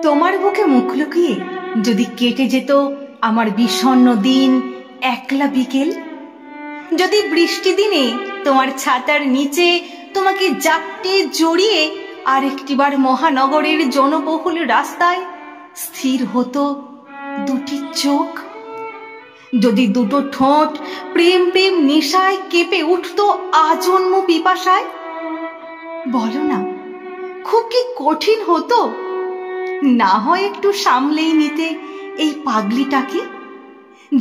তোমার বুকে মুখ লুকিয়ে যদি কেটে যেত আমার বিষণ্ণ দিন, একলা বিকেল, যদি বৃষ্টি দিনে তোমার ছাতার নিচে তোমাকে জাপটে জড়িয়ে আরেকটিবার মহানগরের জনবহুল রাস্তায় স্থির হতো দুটি চোখ, যদি দুটো ঠোঁট প্রেম প্রেম নেশায় কেঁপে উঠত আজন্ম পিপাসায়, বলো না খুব কি কঠিন হতো? না হয় একটু সামলেই নিতে এই পাগলিটাকে,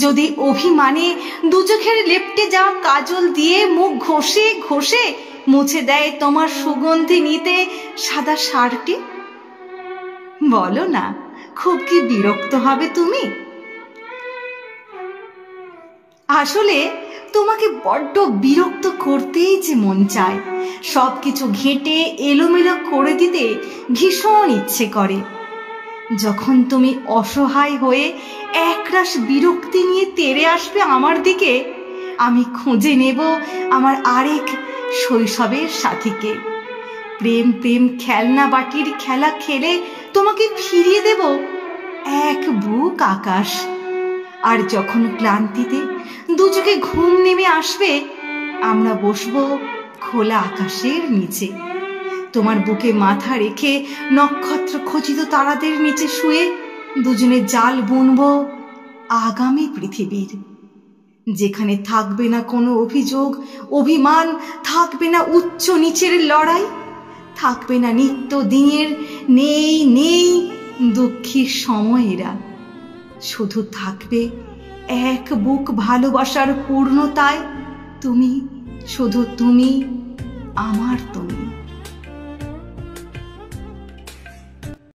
যদি অভিমানে দু চোখের লেপ্টে যাওয়া কাজল দিয়ে মুখ ঘষে ঘষে মুছে দেয় তোমার সুগন্ধি নিতে সাদা শার্টে, বলো না খুব কি বিরক্ত হবে তুমি? আসলে তোমাকে বড্ড বিরক্ত করতেই যে মন চায়, সবকিছু ঘেঁটে এলোমেলো করে দিতে ভীষণ ইচ্ছে করে। যখন তুমি অসহায় হয়ে একরাশ বিরক্তি নিয়ে তেড়ে আসবে আমার দিকে, আমি খুঁজে নেব আমার আরেক শৈশবের সাথীকে, প্রেম প্রেম খেলনা বাটির খেলা খেলে তোমাকে ফিরিয়ে দেব এক বুক আকাশ। আর যখন ক্লান্তিতে দু চোখে ঘুম নেমে আসবে, আমরা বসবো খোলা আকাশের নিচে, তোমার বুকে মাথা রেখে নক্ষত্র খচিত তারাদের নিচে শুয়ে দুজনে জাল বুনবো আগামী পৃথিবীর, যেখানে থাকবে না কোনো অভিযোগ অভিমান, থাকবে না উচ্চ নিচের লড়াই, থাকবে না নিত্য দিনের নেই নেই দুঃখীর সময়েরা, শুধু থাকবে এক বুক ভালোবাসার পূর্ণতায় তুমি, শুধু তুমি, আমার তুমি।